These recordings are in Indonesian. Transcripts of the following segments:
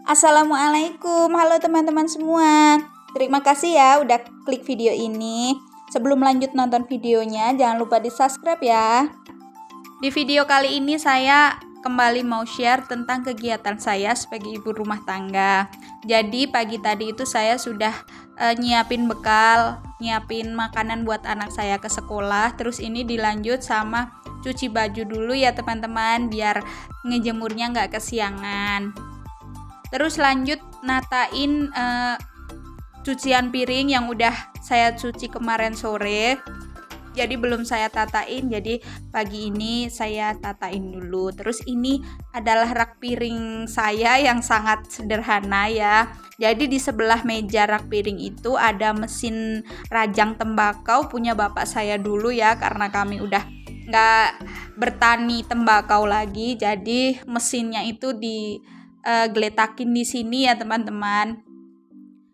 Assalamualaikum, halo teman-teman semua. Terima kasih ya udah klik video ini. Sebelum lanjut nonton videonya, jangan lupa di-subscribe ya. Di video kali ini saya kembali mau share tentang kegiatan saya sebagai ibu rumah tangga. Jadi pagi tadi itu saya sudah nyiapin bekal, nyiapin makanan buat anak saya ke sekolah. Terus ini dilanjut sama cuci baju dulu ya teman-teman, biar ngejemurnya nggak kesiangan. Terus lanjut natain cucian piring yang udah saya cuci kemarin sore. Jadi belum saya tatain, jadi pagi ini saya tatain dulu. Terus ini adalah rak piring saya yang sangat sederhana ya. Jadi di sebelah meja rak piring itu ada mesin rajang tembakau punya bapak saya dulu ya, karena kami udah nggak bertani tembakau lagi. Jadi mesinnya itu digeletakin di sini ya teman-teman.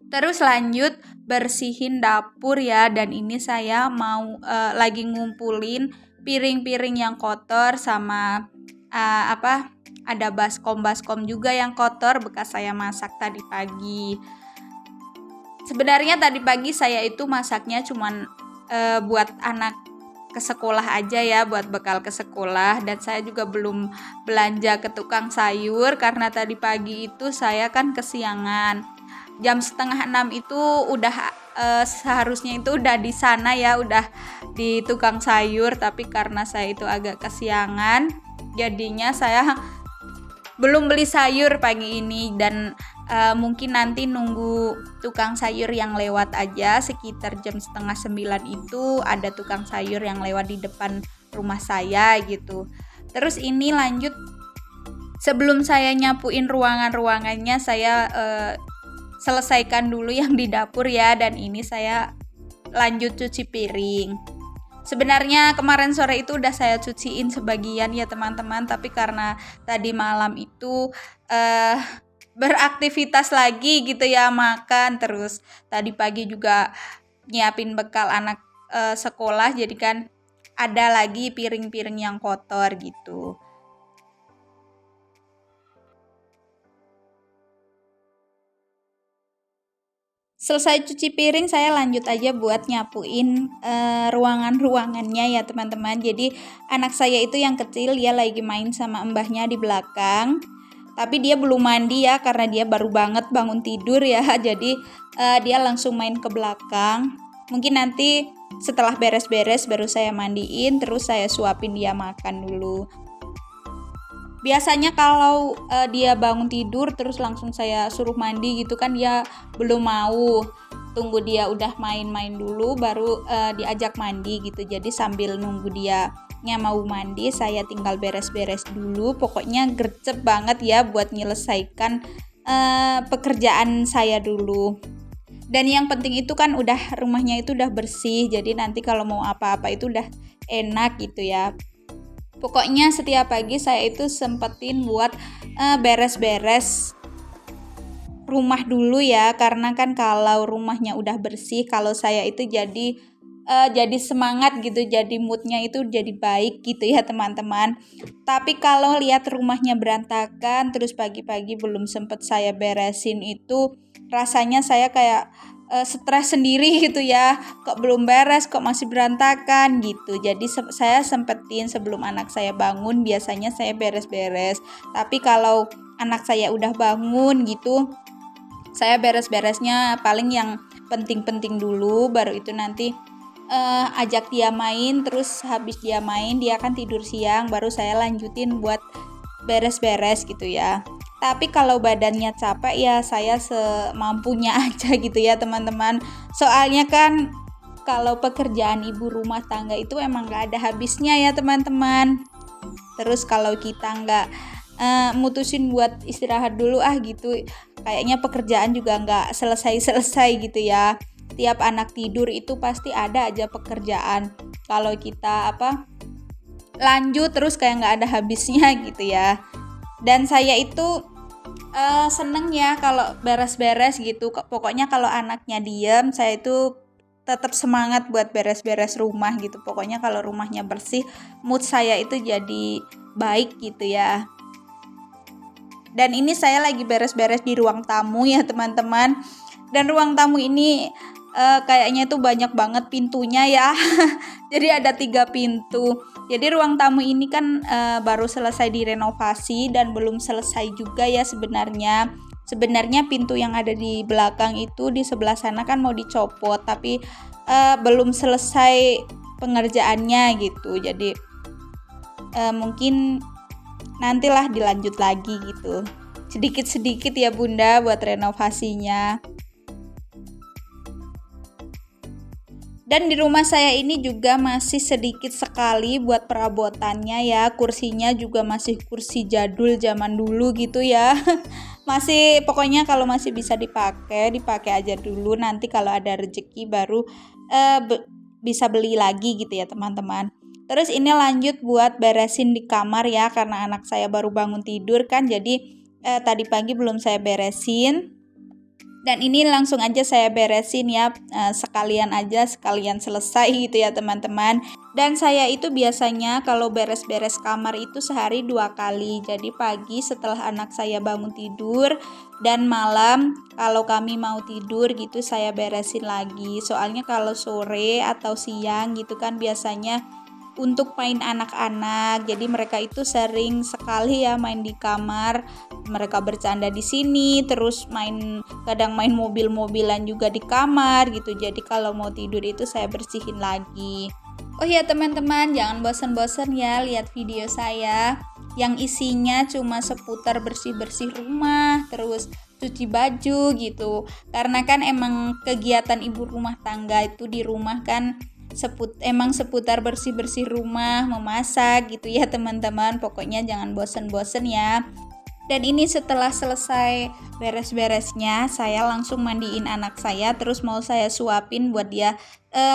Terus lanjut bersihin dapur ya, dan ini saya mau lagi ngumpulin piring-piring yang kotor sama ada baskom juga yang kotor bekas saya masak tadi pagi. Sebenarnya tadi pagi saya itu masaknya cuman buat anak ke sekolah aja ya, buat bekal ke sekolah, dan saya juga belum belanja ke tukang sayur karena tadi pagi itu saya kan kesiangan. Jam 5:30 itu udah seharusnya itu udah di sana ya, udah di tukang sayur, tapi karena saya itu agak kesiangan, jadinya saya belum beli sayur pagi ini, dan mungkin nanti nunggu tukang sayur yang lewat aja. Sekitar jam 8:30 itu ada tukang sayur yang lewat di depan rumah saya gitu. Terus ini lanjut, sebelum saya nyapuin ruangannya, saya selesaikan dulu yang di dapur ya, dan ini saya lanjut cuci piring. Sebenarnya kemarin sore itu udah saya cuciin sebagian ya teman-teman, tapi karena tadi malam itu beraktivitas lagi gitu ya, makan, terus tadi pagi juga nyiapin bekal anak sekolah, jadi kan ada lagi piring-piring yang kotor gitu. Selesai cuci piring, saya lanjut aja buat nyapuin ruangannya ya teman-teman. Jadi anak saya itu yang kecil, dia lagi main sama mbahnya di belakang. Tapi dia belum mandi ya, karena dia baru banget bangun tidur ya. Jadi dia langsung main ke belakang. Mungkin nanti setelah beres-beres baru saya mandiin, terus saya suapin dia makan dulu. Biasanya kalau dia bangun tidur terus langsung saya suruh mandi gitu kan, dia belum mau. Tunggu dia udah main-main dulu baru diajak mandi gitu. Jadi sambil nunggu dia mau mandi, saya tinggal beres-beres dulu. Pokoknya gercep banget ya buat nyelesaikan pekerjaan saya dulu. Dan yang penting itu kan udah rumahnya itu udah bersih. Jadi nanti kalau mau apa-apa itu udah enak gitu ya. Pokoknya setiap pagi saya itu sempetin buat beres-beres rumah dulu ya, karena kan kalau rumahnya udah bersih, kalau saya itu jadi semangat gitu, jadi moodnya itu jadi baik gitu ya teman-teman. Tapi kalau lihat rumahnya berantakan terus pagi-pagi belum sempet saya beresin, itu rasanya saya kayak stres sendiri gitu ya, kok belum beres, kok masih berantakan gitu. Jadi saya sempetin sebelum anak saya bangun, biasanya saya beres-beres. Tapi kalau anak saya udah bangun gitu, saya beres-beresnya paling yang penting-penting dulu, baru itu nanti ajak dia main. Terus habis dia main, dia akan tidur siang, baru saya lanjutin buat beres-beres gitu ya. Tapi kalau badannya capek ya saya semampunya aja gitu ya teman-teman. Soalnya kan kalau pekerjaan ibu rumah tangga itu emang gak ada habisnya ya teman-teman. Terus kalau kita gak mutusin buat istirahat dulu gitu, kayaknya pekerjaan juga gak selesai-selesai gitu ya. Tiap anak tidur itu pasti ada aja pekerjaan. Kalau kita lanjut terus kayak gak ada habisnya gitu ya. Dan saya itu seneng ya kalau beres-beres gitu. Pokoknya kalau anaknya diem, saya itu tetap semangat buat beres-beres rumah gitu. Pokoknya kalau rumahnya bersih, mood saya itu jadi baik gitu ya. Dan ini saya lagi beres-beres di ruang tamu ya teman-teman. Dan ruang tamu ini kayaknya tuh banyak banget pintunya ya. Jadi ada 3 pintu. Jadi ruang tamu ini kan baru selesai direnovasi dan belum selesai juga ya sebenarnya. Sebenarnya pintu yang ada di belakang itu di sebelah sana kan mau dicopot, tapi belum selesai pengerjaannya gitu. Jadi mungkin nantilah dilanjut lagi gitu. Sedikit-sedikit ya Bunda buat renovasinya. Dan di rumah saya ini juga masih sedikit sekali buat perabotannya ya. Kursinya juga masih kursi jadul zaman dulu gitu ya. Masih pokoknya kalau masih bisa dipakai aja dulu. Nanti kalau ada rezeki baru bisa beli lagi gitu ya teman-teman. Terus ini lanjut buat beresin di kamar ya, karena anak saya baru bangun tidur kan. Jadi tadi pagi belum saya beresin. Dan ini langsung aja saya beresin ya, sekalian selesai gitu ya teman-teman. Dan saya itu biasanya kalau beres-beres kamar itu sehari 2 kali. Jadi pagi setelah anak saya bangun tidur, dan malam kalau kami mau tidur gitu saya beresin lagi. Soalnya kalau sore atau siang gitu kan biasanya untuk main anak-anak. Jadi mereka itu sering sekali ya main di kamar. Mereka bercanda di sini, terus kadang main mobil-mobilan juga di kamar gitu. Jadi kalau mau tidur itu saya bersihin lagi. Oh ya teman-teman, jangan bosan-bosan ya lihat video saya yang isinya cuma seputar bersih-bersih rumah, terus cuci baju gitu. Karena kan emang kegiatan ibu rumah tangga itu di rumah kan emang seputar bersih-bersih rumah, memasak gitu ya teman-teman. Pokoknya jangan bosen-bosen ya. Dan ini setelah selesai beres-beresnya, saya langsung mandiin anak saya, terus mau saya suapin buat dia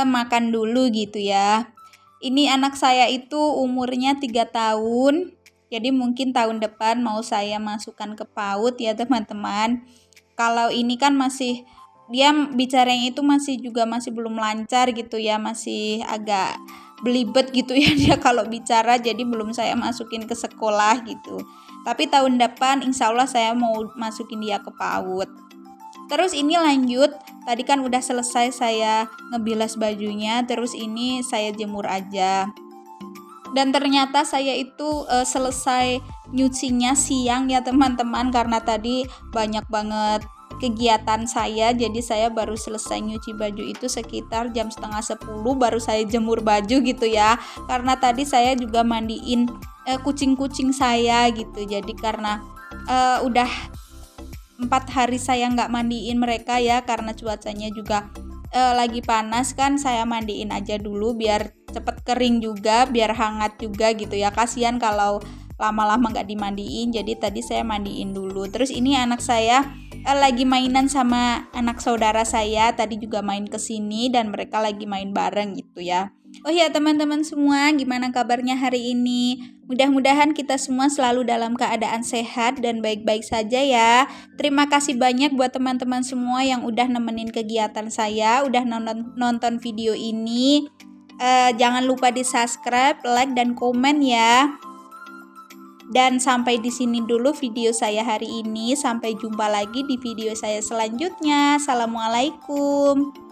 makan dulu gitu ya. Ini anak saya itu umurnya 3 tahun, jadi mungkin tahun depan mau saya masukkan ke PAUD ya teman-teman. Kalau ini kan dia bicaranya itu masih belum lancar gitu ya, masih agak belibet gitu ya dia kalau bicara, jadi belum saya masukin ke sekolah gitu. Tapi tahun depan insya Allah saya mau masukin dia ke PAUD. Terus ini lanjut, tadi kan udah selesai saya ngebilas bajunya, terus ini saya jemur aja. Dan ternyata saya itu selesai nyucinya siang ya teman-teman, karena tadi banyak banget kegiatan saya. Jadi saya baru selesai nyuci baju itu sekitar jam 9:30 baru saya jemur baju gitu ya. Karena tadi saya juga mandiin kucing-kucing saya gitu. Jadi karena udah 4 hari saya nggak mandiin mereka ya, karena cuacanya juga lagi panas kan, saya mandiin aja dulu biar cepet kering juga, biar hangat juga gitu ya. Kasihan kalau lama-lama nggak dimandiin, jadi tadi saya mandiin dulu. Terus ini anak saya lagi mainan sama anak saudara saya, tadi juga main kesini dan mereka lagi main bareng gitu ya. Oh ya teman-teman semua, gimana kabarnya hari ini? Mudah-mudahan kita semua selalu dalam keadaan sehat dan baik-baik saja ya. Terima kasih banyak buat teman-teman semua yang udah nemenin kegiatan saya, udah nonton video ini. Jangan lupa di subscribe, like, dan komen ya. Dan sampai di sini dulu video saya hari ini. Sampai jumpa lagi di video saya selanjutnya. Assalamualaikum.